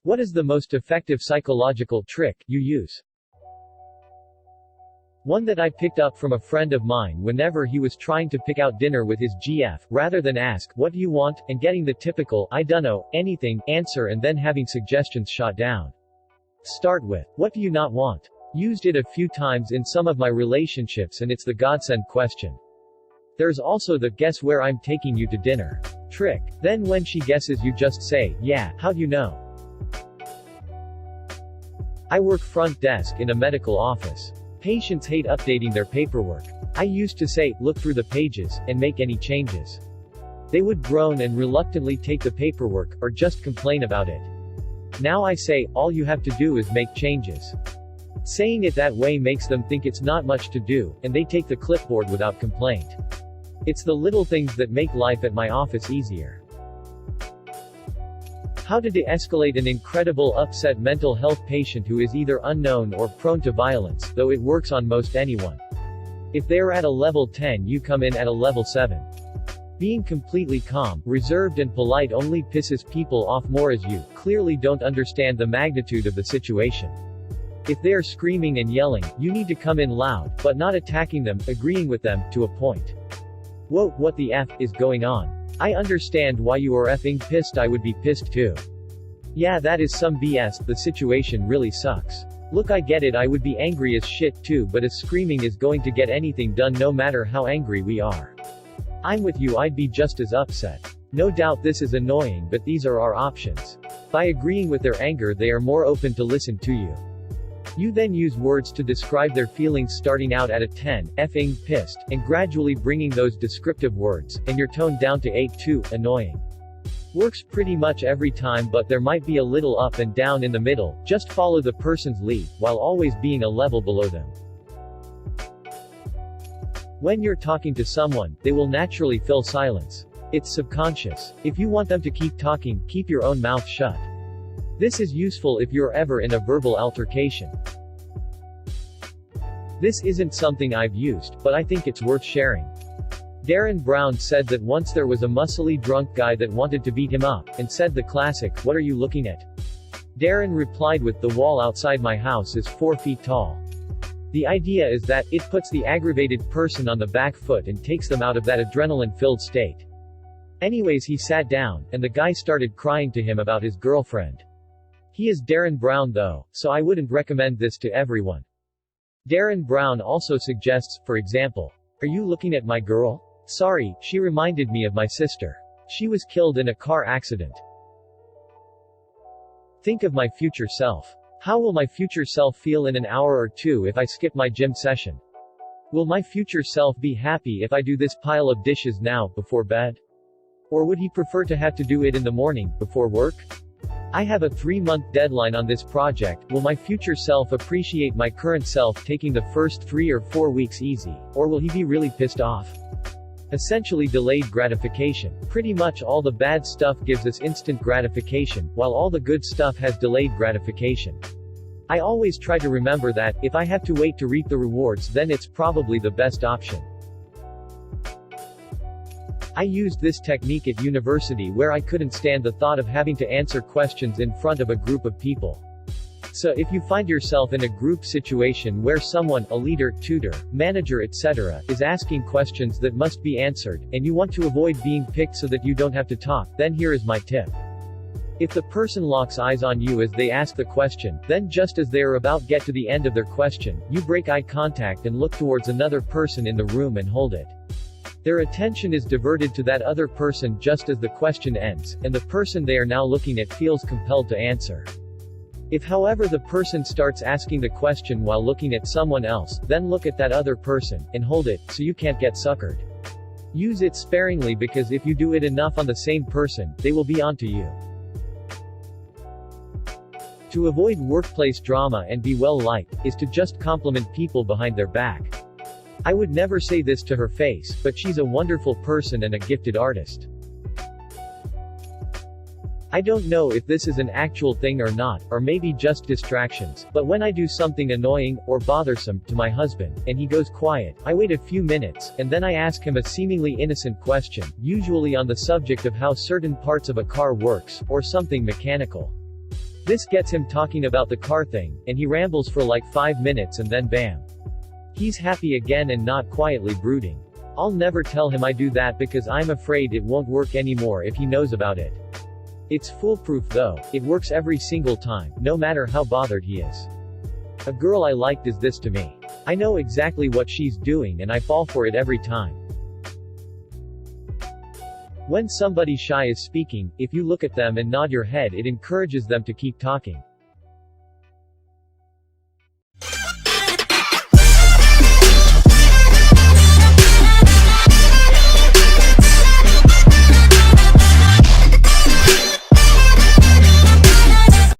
What is the most effective psychological trick you use? One that I picked up from a friend of mine whenever he was trying to pick out dinner with his GF, rather than ask, "What do you want?" and getting the typical, "I dunno, anything," answer and then having suggestions shot down. Start with, "What do you not want?" Used it a few times in some of my relationships and it's the godsend question. There's also the "guess where I'm taking you to dinner" trick. Then when she guesses you just say, "Yeah, how'd you know?" I work front desk in a medical office. Patients hate updating their paperwork. I used to say, "Look through the pages, and make any changes." They would groan and reluctantly take the paperwork, or just complain about it. Now I say, "All you have to do is make changes." Saying it that way makes them think it's not much to do, and they take the clipboard without complaint. It's the little things that make life at my office easier. How to de-escalate an incredible upset mental health patient who is either unknown or prone to violence, though it works on most anyone. If they're at a level 10, you come in at a level 7. Being completely calm, reserved and polite only pisses people off more, as you clearly don't understand the magnitude of the situation. If they are screaming and yelling, you need to come in loud, but not attacking them, agreeing with them, to a point. "Whoa, what the F is going on? I understand why you are effing pissed, I would be pissed too. Yeah, that is some BS, the situation really sucks. Look, I get it, I would be angry as shit too, but as screaming is going to get anything done no matter how angry we are. I'm with you, I'd be just as upset. No doubt this is annoying, but these are our options." By agreeing with their anger, they are more open to listen to you. You then use words to describe their feelings, starting out at a 10, effing pissed, and gradually bringing those descriptive words, and your tone down to 8 2, annoying. Works pretty much every time, but there might be a little up and down in the middle. Just follow the person's lead, while always being a level below them. When you're talking to someone, they will naturally fill silence. It's subconscious. If you want them to keep talking, keep your own mouth shut. This is useful if you're ever in a verbal altercation. This isn't something I've used, but I think it's worth sharing. Darren Brown said that once there was a muscly drunk guy that wanted to beat him up, and said the classic, "What are you looking at?" Darren replied with, "The wall outside my house is 4 feet tall." The idea is that, it puts the aggravated person on the back foot and takes them out of that adrenaline-filled state. Anyways, he sat down, and the guy started crying to him about his girlfriend. He is Darren Brown though, so I wouldn't recommend this to everyone. Darren Brown also suggests, for example, "Are you looking at my girl? Sorry, she reminded me of my sister. She was killed in a car accident." Think of my future self. How will my future self feel in an hour or two if I skip my gym session? Will my future self be happy if I do this pile of dishes now, before bed? Or would he prefer to have to do it in the morning, before work? I have a 3-month deadline on this project. Will my future self appreciate my current self taking the first 3 or 4 weeks easy? Or will he be really pissed off? Essentially delayed gratification. Pretty much all the bad stuff gives us instant gratification, while all the good stuff has delayed gratification. I always try to remember that, if I have to wait to reap the rewards, then it's probably the best option. I used this technique at university where I couldn't stand the thought of having to answer questions in front of a group of people. So if you find yourself in a group situation where someone, a leader, tutor, manager etc., is asking questions that must be answered, and you want to avoid being picked so that you don't have to talk, then here is my tip. If the person locks eyes on you as they ask the question, then just as they are about to get to the end of their question, you break eye contact and look towards another person in the room and hold it. Their attention is diverted to that other person just as the question ends, and the person they are now looking at feels compelled to answer. If however the person starts asking the question while looking at someone else, then look at that other person, and hold it, so you can't get suckered. Use it sparingly because if you do it enough on the same person, they will be onto you. To avoid workplace drama and be well liked, is to just compliment people behind their back. I would never say this to her face, but she's a wonderful person and a gifted artist. I don't know if this is an actual thing or not, or maybe just distractions, but when I do something annoying, or bothersome, to my husband, and he goes quiet, I wait a few minutes, and then I ask him a seemingly innocent question, usually on the subject of how certain parts of a car works, or something mechanical. This gets him talking about the car thing, and he rambles for like 5 minutes and then bam. He's happy again and not quietly brooding. I'll never tell him I do that because I'm afraid it won't work anymore if he knows about it. It's foolproof though, it works every single time, no matter how bothered he is. A girl I like does this to me. I know exactly what she's doing and I fall for it every time. When somebody shy is speaking, if you look at them and nod your head, it encourages them to keep talking.